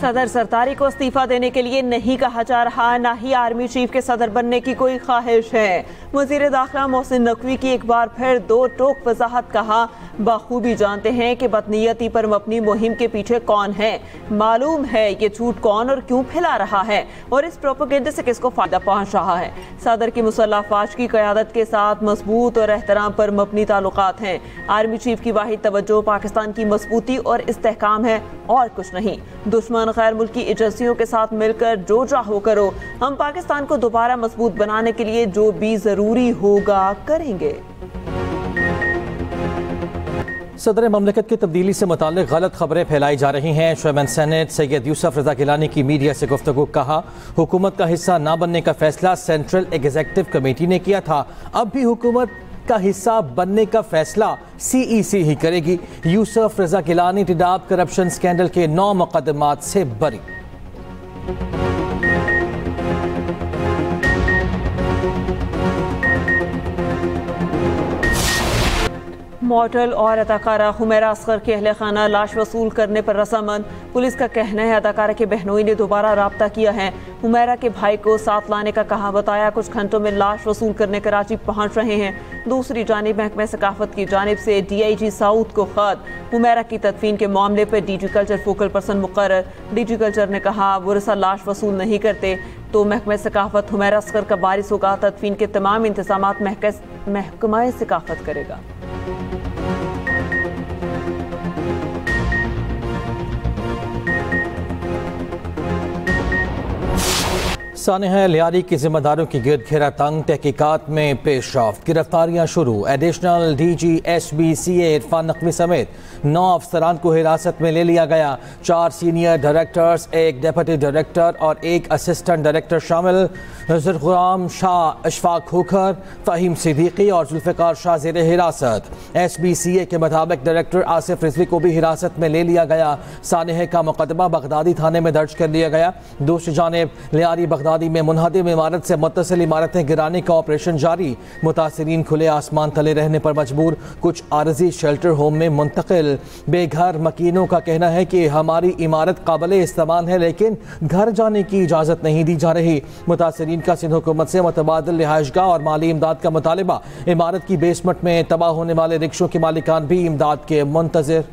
सदर सरतारी को इस्तीफा देने के लिए नहीं कहा जा रहा, ना ही आर्मी चीफ के सदर बनने की कोई ख्वाहिश है। वजीर दाखिला मोहसिन नकवी की एक बार फिर दो टोक वजाहत। कहा, बखूबी जानते हैं कि बदनीयती पर मबनी मुहिम के पीछे कौन है, मालूम है ये झूठ कौन और क्यों फैला रहा है और इस प्रोपेगेंडे से किसको फायदा पहुंच रहा है। सदर की मुसल्लह अफवाज की क़यादत के साथ मजबूत और एहतराम पर मबनी ताल्लुकात हैं। आर्मी चीफ की वाहिद तवज्जो पाकिस्तान की मजबूती और इस्तेहकाम है और कुछ नहीं। दुश्मन गैर मुल्की एजेंसियों के साथ मिलकर जो चाहो करो, हम पाकिस्तान को दोबारा मजबूत बनाने के लिए जो भी जरूरी होगा करेंगे। सदर ममलकत की तब्दीली से मुताल्लिक गलत खबरें फैलाई जा रही हैं। चेयरमैन सेनेट सैयद यूसुफ रजा गिलानी की मीडिया से गुफ्तगू। कहा, हुकूमत का हिस्सा ना बनने का फैसला सेंट्रल एग्जीक्यूटिव कमेटी ने किया था, अब भी हुकूमत का हिस्सा बनने का फैसला CEC ही करेगी। यूसुफ रजा गिलानी टिडाब करप्शन स्कैंडल के 9 मुकदमात से बरी। मॉडल और अदाकारा हुमैरा असगर के अहले खाना लाश वसूल करने पर रजामंद। पुलिस का कहना है अदाकारा के बहनोई ने दोबारा राब्ता किया है, हुमैरा के भाई को साथ लाने का कहा, बताया कुछ घंटों में लाश वसूल करने कराची पहुंच रहे हैं। दूसरी जानिब महकमा सकाफत की जानिब से DIG साउथ को खत, हुमैरा की तदफीन के मामले पर DG कल्चर फोकल पर्सन मुकर्रर। DG कल्चर ने कहा, वरसा लाश वसूल नहीं करते तो महकमा सकाफत हुमैरा असगर का बारिस होगा, तदफीन के तमाम इंतजामात महकमा सकाफत करेगा। सानिहा लियारी की जिम्मेदारों की गिरद घेरा तंग, तहकीकात में पेशरफ्त, गिरफ्तारियां शुरू। Additional DG SBCA Irfan Naqvi समेत 9 अफसरान को हिरासत में ले लिया गया। 4 सीनियर डायरेक्टर्स, 1 डिप्टी डायरेक्टर और 1 असिस्टेंट डायरेक्टर शामिल। ज़ुल्फ़िकार शाह, अशफाक खोखर, फ़हीम सिद्दीकी और ज़ुल्फ़िकार शाह ज़ेर हिरासत। SBCA के मुताबिक डायरेक्टर आसिफ रिजवी को भी हिरासत में ले लिया गया। सानिहा का मुकदमा बगदादी थाने में दर्ज कर लिया गया। दूसरी जानिब लियारी बगदादी में मुनहदिम इमारत से मुत्तसिल इमारतें गिराने का ऑपरेशन जारी। मुतासिरीन खुले आसमान तले रहने पर मजबूर, कुछ आरजी शेल्टर होम में मुंतकिल। बेघर मकीनों का कहना है कि हमारी इमारत काबिले इस्तेमाल है लेकिन घर जाने की इजाज़त नहीं दी जा रही। मुतासिरीन का सिंध हुकूमत से मुतबादिल रिहाइशगाह और माली इमदाद का मुतालिबा। इमारत की बेसमेंट में तबाह होने वाले रिक्शों के मालिकान भी इमदाद के मुंतज़िर।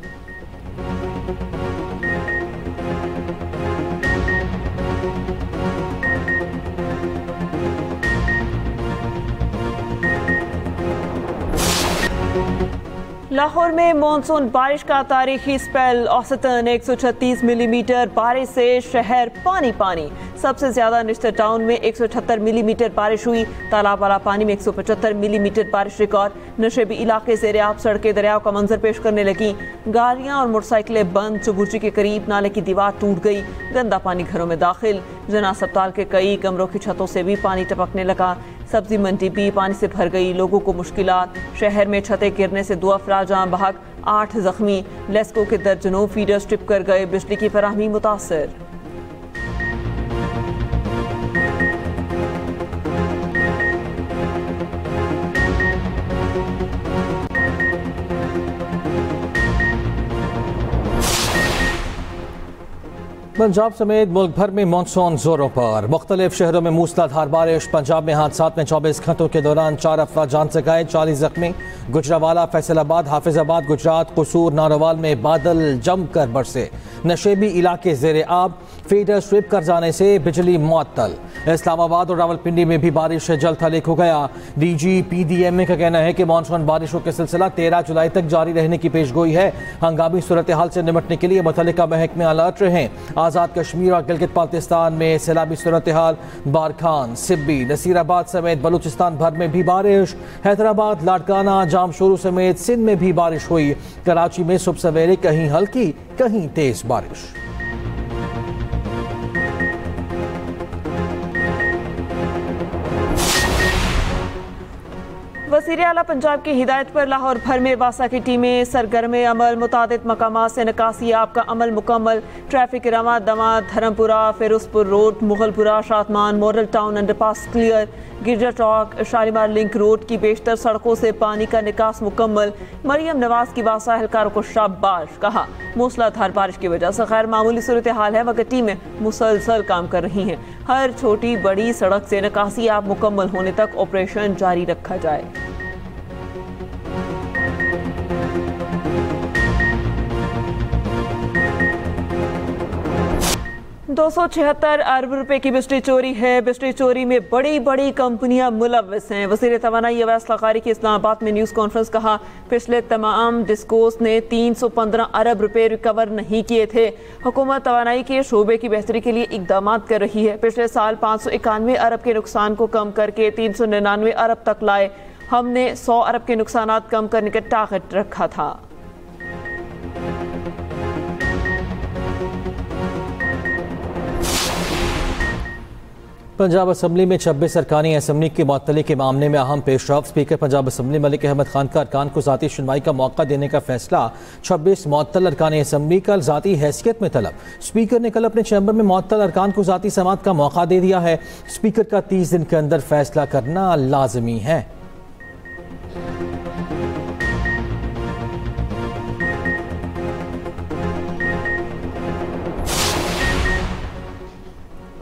लाहौर में मानसून बारिश का तारीखी स्पेल, औसतन 136 मिलीमीटर बारिश से शहर पानी पानी। सबसे ज्यादा निश्तर टाउन में 178 मिलीमीटर बारिश हुई। तालाब वाला पानी में 175 मिलीमीटर बारिश रिकॉर्ड। नशेबी इलाके से रियाब सड़कें दरियाओं का मंजर पेश करने लगी। गाड़ियां और मोटरसाइकिलें बंद। चुबुर्ची के करीब नाले की दीवार टूट गई। गंदा पानी घरों में दाखिल। जना अस्पताल के कई कमरों की छतों से भी पानी टपकने लगा। सब्जी मंडी भी पानी से भर गई, लोगों को मुश्किलात। शहर में छतें गिरने से 2 अफराद जान बहक, 8 जख्मी। लेस्को के दर्जनों फीडर स्ट्रिप कर गए। बिजली की फराहमी मुतासर। पंजाब समेत मुल्क भर में मानसून जोरों पर। मुख्तलिफ शहरों में मूसलाधार बारिश। पंजाब में हादसात में 24 घंटों के दौरान 4 अफराद जान से गए, 40 जख्मी। गुजरावाला, फैसलाबाद, हाफिजाबाद, गुजरात, कसूर, नारोवाल में बादल जमकर बरसे। नशेबी इलाके जेर आब। फीडर स्विप कर जाने से बिजली मुअत्तल। इस्लामाबाद और रावलपिंडी में भी बारिश से जल थल हो गया। DG PDMA का कहना है कि मानसून बारिशों का सिलसिला 13 जुलाई तक जारी रहने की पेशगोई है। हंगामी सूरत हाल से निपटने के लिए मुतल्लिका महकमे अलर्ट रहें। आज़ाद कश्मीर और गिलगित बाल्तिस्तान में सैलाबी सूरत हाल। बारखान, सिब्बी, नसीराबाद समेत बलूचिस्तान भर में भी बारिश। हैदराबाद, लाड़काना, जामशोरू समेत सिंध में भी बारिश हुई। कराची में सुबह सवेरे कहीं हल्की कहीं तेज बारिश। वज़ीर आला पंजाब की हिदायत पर लाहौर भर में वासा की टीमें सरगर्म अमल, मुतादिद मकामात से निकासी आप का अमल मुकम्मल। ट्रैफिक रमा दमा, Dharampura, Ferozepur road, Mughalpura, Shadman, model town underpass clear. Girja Chowk, Shalimar link road की बेशतर सड़कों से पानी का निकास मुकम्मल। मरियम नवाज की वासा एहलकारों को शाबाश कहा। मूसलाधार बारिश की वजह से गैर मामूली सूरत हाल है, मगर टीमें मुसलसल काम कर रही हैं। हर छोटी बड़ी सड़क से निकासी आप मुकम्मल होने तक ऑपरेशन जारी रखा जाए। $276 अरब रुपए की बिजली चोरी है। बिजली चोरी में बड़ी बड़ी कंपनियां मुलव्वस हैं। वज़ीर तवानाई अवैस लकारी की इस्लामाबाद में न्यूज़ कॉन्फ्रेंस कहा, पिछले तमाम डिस्कोस ने 315 अरब रुपए रिकवर नहीं किए थे। हुकूमत तवानाई के शोबे की बेहतरी के लिए इकदाम कर रही है। पिछले साल 591 अरब के नुकसान को कम करके 399 अरब तक लाए। हमने 100 अरब के नुकसान कम करने का टारगेट रखा था। पंजाब असम्बली में 26 अरकानी असम्बली के मुअत्तली के मामले में अहम पेशरफ। स्पीकर पंजाब असम्बली मलिक अहमद खान का अरकान को ज़ाती सुनवाई का मौका देने का फैसला। 26 मुअत्तल अरकान असम्बली का ज़ाती हैसियत में तलब। स्पीकर ने कल अपने चैम्बर में मुअत्तल अरकान को ज़ाती समात का मौका दे दिया है। स्पीकर का 30 दिन के अंदर फैसला करना लाजमी है।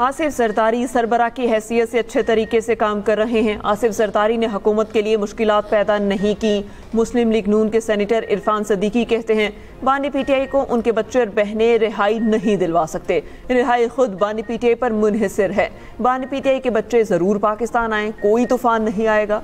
आसिफ जरदारी सरबराह की हैसियत से अच्छे तरीके से काम कर रहे हैं। आसिफ जरदारी ने हुकूमत के लिए मुश्किलात पैदा नहीं की। मुस्लिम लीग नून के सेनेटर इरफान सदीकी कहते हैं, बानी पीटीआई को उनके बच्चे और बहनें रिहाई नहीं दिलवा सकते। रिहाई खुद बानी पीटीआई पर मुनहसर है। बानी पीटीआई के बच्चे जरूर पाकिस्तान आए, कोई तूफान नहीं आएगा।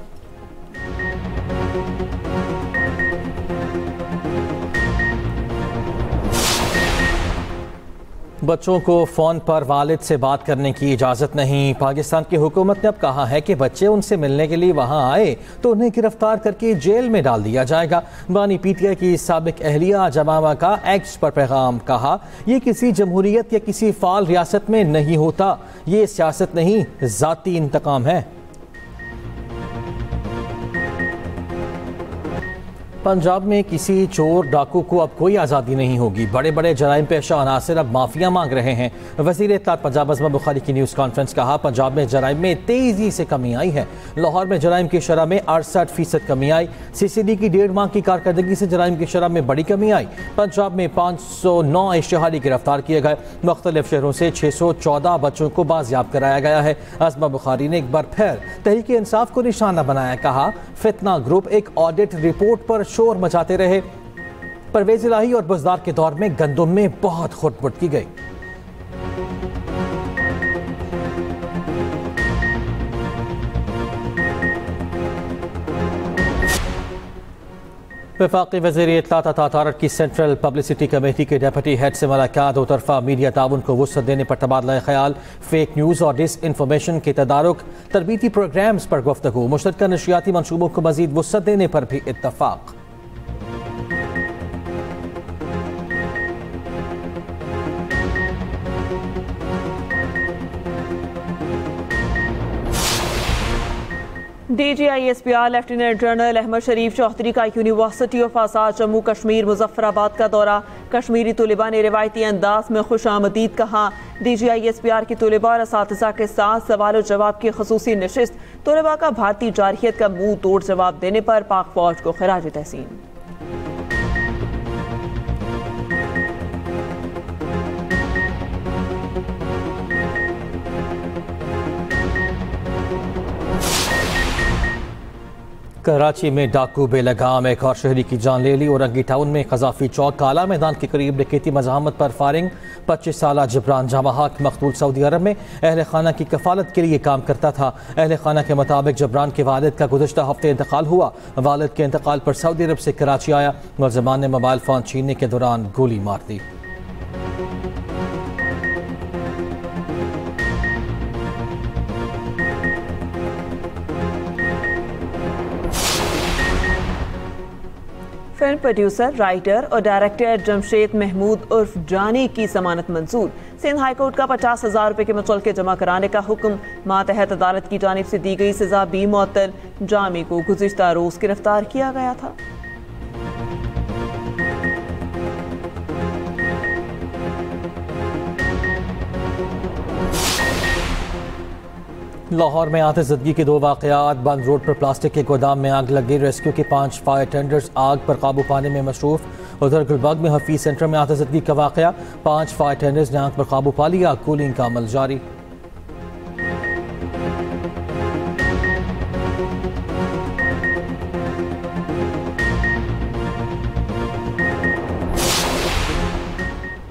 बच्चों को फ़ोन पर वालिद से बात करने की इजाज़त नहीं। पाकिस्तान की हुकूमत ने अब कहा है कि बच्चे उनसे मिलने के लिए वहां आए तो उन्हें गिरफ्तार करके जेल में डाल दिया जाएगा। बानी पीटीआई की साबिक अहलिया जमामा का एक्स पर पैगाम कहा, ये किसी जमहूरियत या किसी फाल रियासत में नहीं होता। ये सियासत नहीं, ज़ाती इंतकाम है। पंजाब में किसी चोर डाकू को अब कोई आज़ादी नहीं होगी। बड़े बड़े जराइम पेशा अनासर अब माफिया मांग रहे हैं। वज़ीर इत्तलात पंजाब अज़मा बुखारी की न्यूज़ कॉन्फ्रेंस कहा, पंजाब में जराइम में तेज़ी से कमी आई है। लाहौर में जराइम की शरह में 68% कमी आई। CCD की 1.5 माह की कारकर्दगी से जराइम की शरह में बड़ी कमी आई। पंजाब में 509 इश्तिहारी गिरफ्तार किए गए। मुख्तलिफ शहरों से 614 बच्चों को बाजियाब कराया गया है। अज़मा बुखारी ने एक बार फिर तहरीक इंसाफ को निशाना बनाया। कहा, फितना ग्रुप एक ऑडिट रिपोर्ट पर शोर मचाते रहे। परवेज इलाही और बुज़दार के दौर में गंदुम में बहुत खुटमुट की गई। वफाकी वज़ीर इत्तलात अतातुर्क की सेंट्रल पब्लिसिटी कमेटी के डेप्यूटी हेड से मुलाकात। दो तरफा मीडिया ताउन को वुसअत देने पर तबादला ख्याल। फेक न्यूज़ और डिस इंफॉर्मेशन के तदारुक, तरबीती प्रोग्राम्स पर गुफ्तगू। मुश्तरका नशियाती मनसूबों को मजीद वुसअत देने पर भी इत्तफाक। DGISPR लेफ्टिनेंट जनरल अहमद शरीफ चौधरी का यूनिवर्सिटी ऑफ आज़ाद जम्मू कश्मीर मुजफ्फराबाद का दौरा। कश्मीरी तलिबा ने रिवायती अंदाज में खुशामदीद कहा। DGISPR की तलिबा और असातिज़ा के साथ सवाल जवाब की खसूसी नशिस्त। तलिबा का भारतीय जारहियत का मुंह तोड़ जवाब देने पर पाक फौज को खिराज तहसीन। कराची में डाकू बेलगाम, एक और शहरी की जान ले ली। औरंगी टाउन में कजाफी चौक काला मैदान के करीब डकैती मज़ाहमत पर फायरिंग। 25 साला जबरान जमाहक मकतूल सऊदी अरब में अहल खाना की कफालत के लिए काम करता था। अहल खाना के मुताबिक जबरान के वालिद का गुज़श्ता हफ्ते इंतकाल हुआ। वालिद के इंतकाल पर सऊदी अरब से कराची आया। मुलज़मान ने मोबाइल फ़ोन छीनने के दौरान गोली मार दी। फिल्म प्रोड्यूसर, राइटर और डायरेक्टर जमशेद महमूद उर्फ जानी की जमानत मंजूर। सिंध हाईकोर्ट का 50,000 रुपए के मुचलके जमा कराने का हुक्म। मातहत अदालत की जानिब से दी गई सजा भी मुअत्तल। जामी को गुज़िश्ता रोज गिरफ्तार किया गया था। लाहौर में आतिशज़दगी के 2 वाक़यात। बंद रोड पर प्लास्टिक के गोदाम में आग लगी। रेस्क्यू के 5 फायर टेंडर्स आग पर काबू पाने में मसरूफ। उधर गुलबर्ग में हफीज सेंटर में आतिशज़दगी का वाक़या। 5 फायर टेंडर्स ने आग पर काबू पा लिया। कूलिंग का अमल जारी।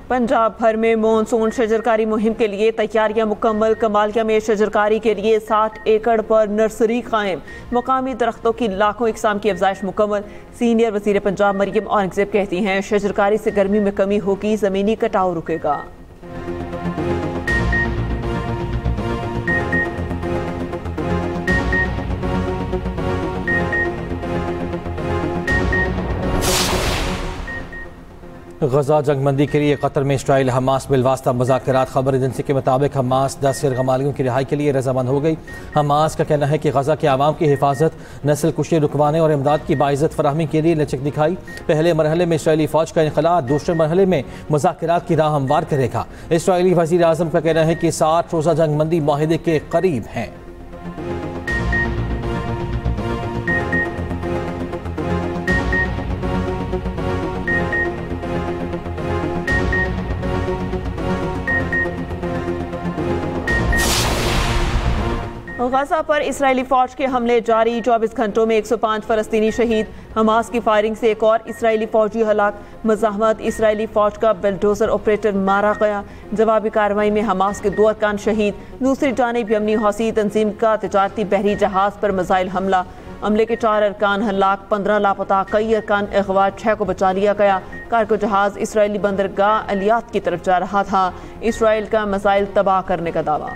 पंजाब भर में मानसून शजरकारी मुहिम के लिए तैयारियां मुकम्मल। कमालिया में शजरकारी के लिए 60 एकड़ पर नर्सरी कायम। मुकामी दरख्तों की लाखों इकसाम की अफजाइश मुकम्मल। सीनियर वजीर पंजाब मरियम औरंगजेब कहती हैं, शजरकारी से गर्मी में कमी होगी, जमीनी कटाव रुकेगा। गजा जंगबंदी के लिए कतर में इसराइल हमास बिलवास्ता मुज़ाकरात। खबर एजेंसी के मुताबिक हमास 10 गैरगमालियों की रिहाई के लिए रजामंद हो गई। हमास का कहना है कि गजा के आवाम की हिफाजत, नस्ल कुशी रुकवाने और इमदाद की बाइज़्ज़त फराहमी के लिए लचक दिखाई। पहले मरहले में इसराइली फ़ौज का इनखला, दूसरे मरहले में मुज़ाकरात की राह हमवार करेगा। इसराइली वज़ीर आज़म का कहना है कि 60 रोज़ा जंगबंदी माहिदे के करीब हैं। गजा पर इसराइली फौज के हमले जारी। 24 घंटों में 105 फलस्तीनी शहीद। हमास की फायरिंग से एक और इसराइली फौजी हलाक। मज़ाहमत, इसराइली फौज का बुलडोजर ऑपरेटर मारा गया। जवाबी कार्रवाई में हमास के 2 अरकान शहीद। दूसरी जानिब यमनी हौसी तंजीम का तिजारती बहरी जहाज पर मिसाइल हमला। हमले के 4 अरकान हलाक, 15 लापता, कई अरकान अगवा, 6 को बचा लिया गया। कार्गो जहाज इसराइली बंदरगाह अलियात की तरफ जा रहा था। इसराइल का मिसाइल तबाह करने का दावा।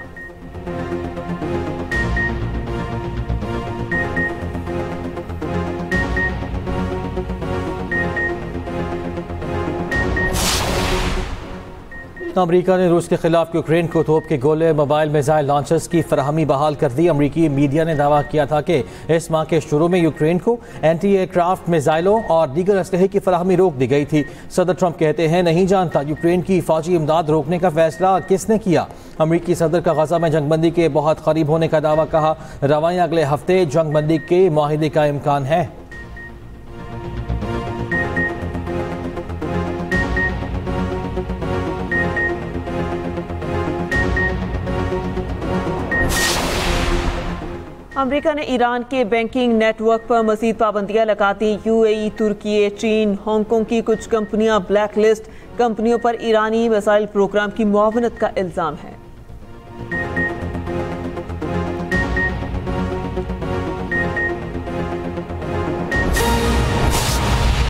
अमरीका ने रूस के खिलाफ यूक्रेन को तोप के गोले, मोबाइल मिसाइल लॉन्चर्स की फराहमी बहाल कर दी। अमरीकी मीडिया ने दावा किया था कि इस माह के शुरू में यूक्रेन को एंटी एयरक्राफ्ट मिसाइलों और दीगर असलहे की फराहमी रोक दी गई थी। सदर ट्रंप कहते हैं, नहीं जानता यूक्रेन की फौजी इमदाद रोकने का फैसला किसने किया। अमरीकी सदर का गजा में जंगबंदी के बहुत करीब होने का दावा। कहा, रवायां अगले हफ्ते जंगबंदी के माहिदे का इम्कान है। अमेरिका ने ईरान के बैंकिंग नेटवर्क पर मजीद पाबंदियां लगा दी। यूएई, तुर्की, चीन, हांगकांग की कुछ कंपनियां ब्लैक लिस्ट। कंपनियों पर ईरानी मिसाइल प्रोग्राम की मुआवनत का इल्जाम है।